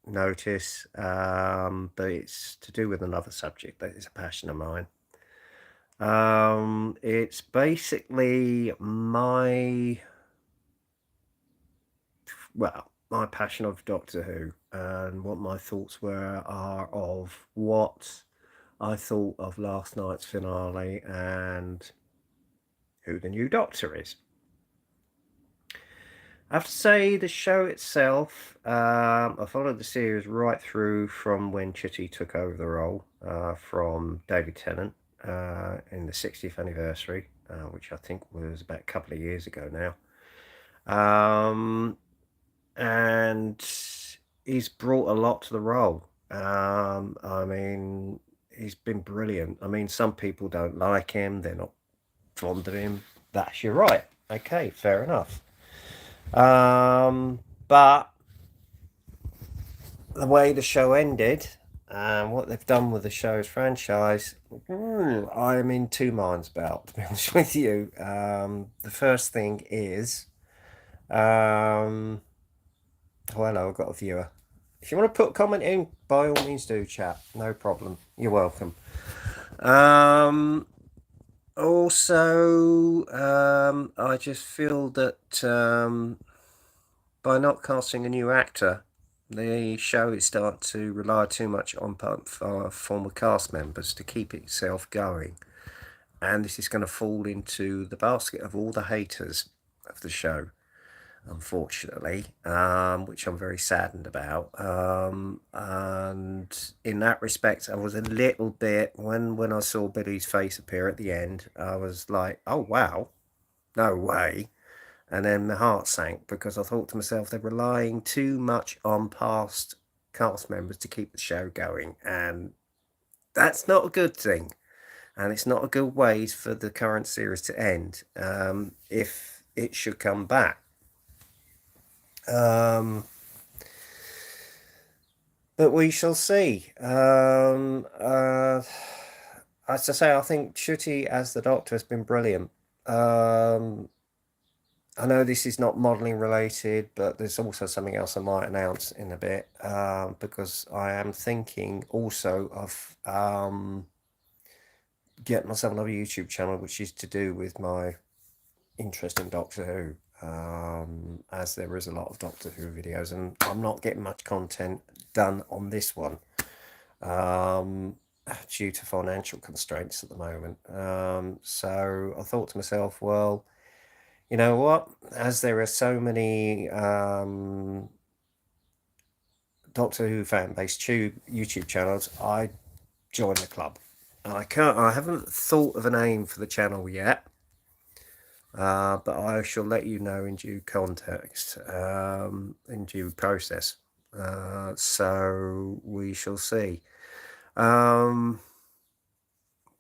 notice, but it's to do with another subject that is a passion of mine. It's basically my passion of Doctor Who, and what my thoughts are of what I thought of last night's finale and who the new Doctor is. I have to say, the show itself, I followed the series right through from when Chitty took over the role from David Tennant in the 60th anniversary, which I think was about a couple of years ago now. And he's brought a lot to the role. I mean, he's been brilliant. I mean, some people don't like him, they're not fond of him. That's your right. Okay, fair enough. But the way the show ended and what they've done with the show's franchise, I am in two minds about, to be honest with you. The first thing is, oh, hello, I've got a viewer. If you want to put a comment in, by all means do, chat. No problem. You're welcome. Also, I just feel that by not casting a new actor, the show is starting to rely too much on former cast members to keep itself going. And this is going to fall into the basket of all the haters of the show, unfortunately, which I'm very saddened about. And in that respect, I was a little bit, when I saw Billy's face appear at the end, I was like, oh, wow, no way. And then my heart sank because I thought to myself, they're relying too much on past cast members to keep the show going. And that's not a good thing. And it's not a good way for the current series to end if it should come back. But we shall see. As I say, I think Shooty as the Doctor has been brilliant. I know this is not modelling related, but there's also something else I might announce in a bit because I am thinking also of getting myself another YouTube channel, which is to do with my interest in Doctor Who, as there is a lot of Doctor Who videos, and I'm not getting much content done on this one due to financial constraints at the moment. So I thought to myself, well, you know what? As there are so many Doctor Who fan-based YouTube channels, I joined the club. I haven't thought of a name for the channel yet, but I shall let you know in due context, in due process. So we shall see.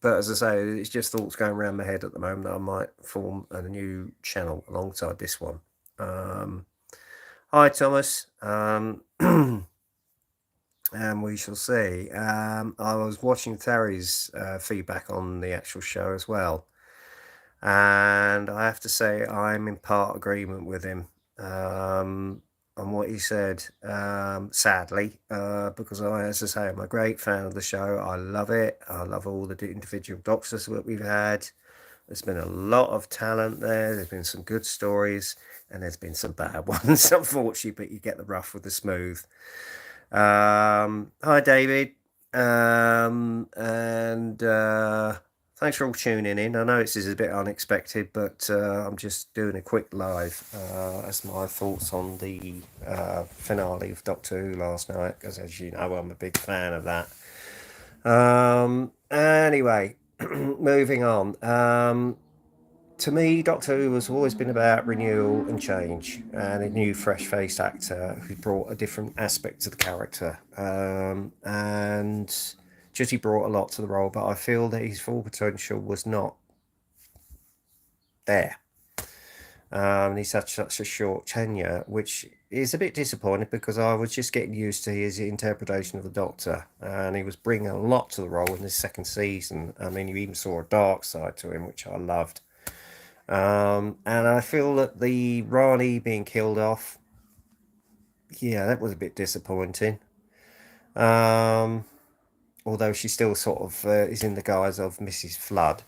But as I say, it's just thoughts going around my head at the moment that I might form a new channel alongside this one. Hi, Thomas. And we shall see. I was watching Terry's feedback on the actual show as well. And I have to say, I'm in part agreement with him on what he said, sadly, because as I say, I'm a great fan of the show. I love it. I love all the individual Doctors that we've had. There's been a lot of talent there. There's been some good stories, and there's been some bad ones, unfortunately, but you get the rough with the smooth. Hi, David. And thanks for all tuning in. I know this is a bit unexpected, but I'm just doing a quick live as my thoughts on the finale of Doctor Who last night, because as you know, I'm a big fan of that. Anyway, moving on. To me, Doctor Who has always been about renewal and change, and a new, fresh-faced actor who brought a different aspect to the character. And Jitty brought a lot to the role, but I feel that his full potential was not there. He's had such a short tenure, which is a bit disappointing because I was just getting used to his interpretation of the Doctor, and he was bringing a lot to the role in this second season. I mean, you even saw a dark side to him, which I loved. And I feel that the Rani being killed off, yeah, that was a bit disappointing. Um, Although she still sort of is in the guise of Mrs. Flood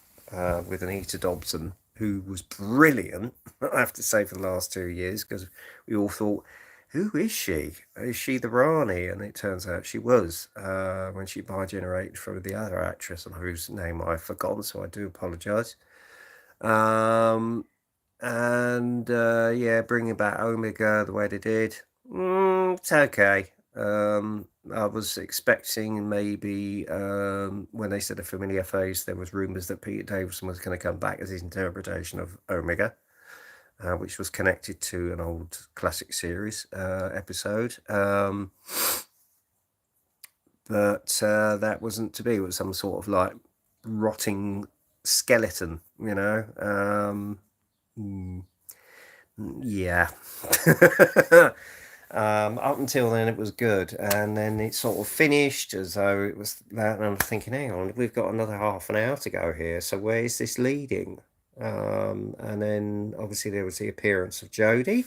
with Anita Dobson, who was brilliant, I have to say, for the last 2 years, because we all thought, who is she? Is she the Rani? And it turns out she was when she bi-generated from the other actress, and whose name I've forgotten, so I do apologise. Um, and yeah, bringing back Omega the way they did, it's okay. I was expecting maybe when they said a familiar face, there was rumours that Peter Davison was going to come back as his interpretation of Omega, which was connected to an old classic series episode. But that wasn't to be. It was some sort of like rotting skeleton, you know. Yeah. Up until then, it was good, and then it sort of finished as though it was that. And I'm thinking, hang on, we've got another half an hour to go here. So where is this leading? And then obviously there was the appearance of Jodie.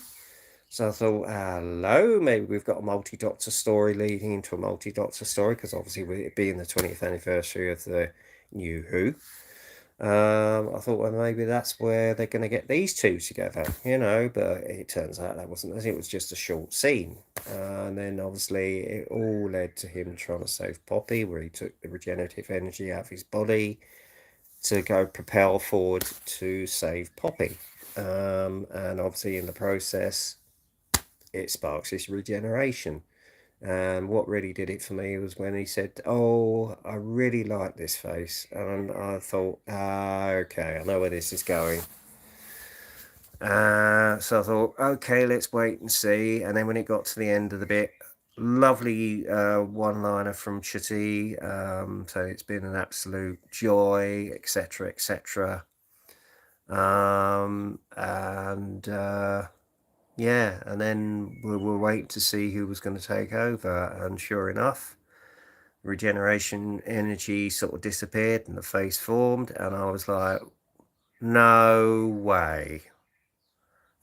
So I thought, hello, maybe we've got a multi-doctor story leading into a multi-doctor story, because obviously with it being the 20th anniversary of the New Who. I thought, well, maybe that's where they're going to get these two together, you know, but it turns out that wasn't. It was just a short scene. And then obviously it all led to him trying to save Poppy, where he took the regenerative energy out of his body to go propel forward to save Poppy. And obviously in the process, it sparks his regeneration. And what really did it for me was when he said, "Oh, I really like this face," and I thought, okay, I know where this is going. So I thought, okay, let's wait and see. And then when it got to the end of the bit, lovely one-liner from Chitty. So it's been an absolute joy, etc., etc. And yeah, and then we were waiting to see who was going to take over, and sure enough, regeneration energy sort of disappeared and the face formed, and I was like, no way.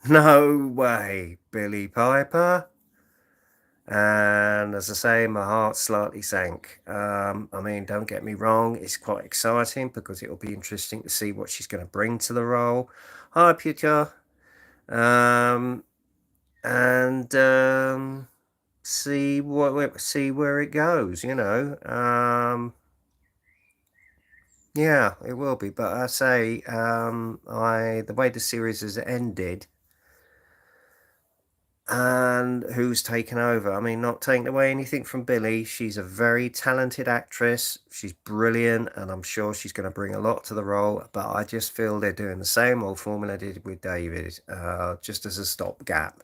No way, Billy Piper. And as I say, my heart slightly sank. I mean, don't get me wrong, it's quite exciting because it'll be interesting to see what she's going to bring to the role. Hi, Peter. Um, and see where it goes, you know. Yeah, it will be. But I say, the way the series has ended and who's taken over. I mean, not taking away anything from Billy. She's a very talented actress. She's brilliant, and I'm sure she's going to bring a lot to the role. But I just feel they're doing the same old formula they did with David, just as a stopgap.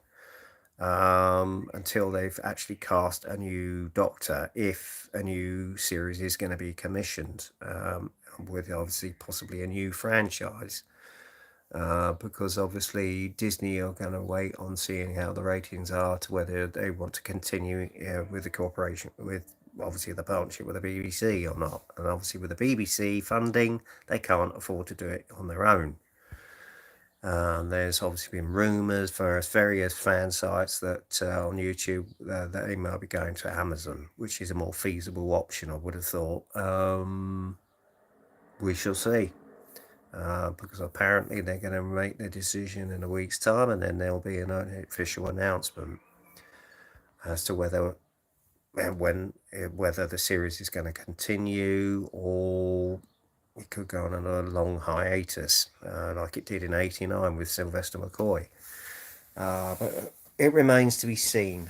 Until they've actually cast a new Doctor, if a new series is going to be commissioned, with obviously possibly a new franchise, because obviously Disney are going to wait on seeing how the ratings are to whether they want to continue with the cooperation with obviously the partnership with the BBC or not. And obviously with the BBC funding, they can't afford to do it on their own. There's obviously been rumours for various fan sites that on YouTube that they might be going to Amazon, which is a more feasible option, I would have thought. We shall see, because apparently they're going to make their decision in a week's time, and then there'll be an official announcement as to whether and when whether the series is going to continue, or it could go on a long hiatus, like it did in '89 with Sylvester McCoy. But it remains to be seen.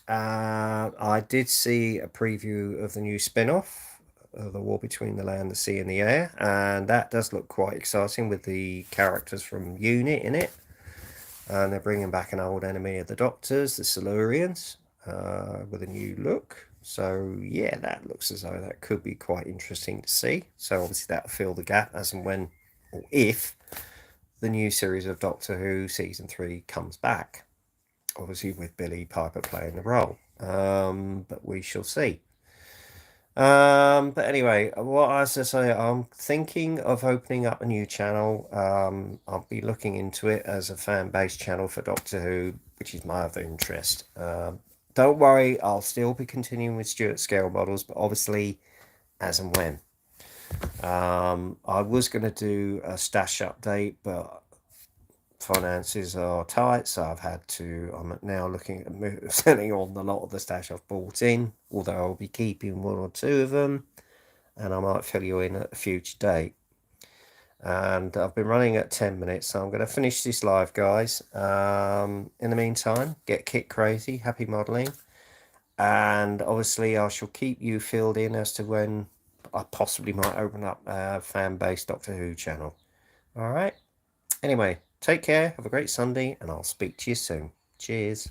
I did see a preview of the new spin-off, The War Between the Land, the Sea and the Air, and that does look quite exciting with the characters from Unit in it. And they're bringing back an old enemy of the Doctors, the Silurians, with a new look. So yeah, that looks as though that could be quite interesting to see. So obviously that'll fill the gap as and when, or if, the new series of Doctor Who season 3 comes back. Obviously with Billy Piper playing the role. But we shall see. But anyway, what I was to say, I'm thinking of opening up a new channel. I'll be looking into it as a fan-based channel for Doctor Who, which is my other interest. don't worry, I'll still be continuing with Stuart scale models, but obviously as and when. I was going to do a stash update, but finances are tight, so I'm now looking at selling on a lot of the stash I've bought in, although I'll be keeping one or two of them, and I might fill you in at a future date. And I've been running at 10 minutes, so I'm going to finish this live, guys. In the meantime, get kit crazy, happy modeling, and obviously I shall keep you filled in as to when I possibly might open up a fan-based Doctor Who channel. All right. Anyway, take care, have a great Sunday, and I'll speak to you soon. Cheers.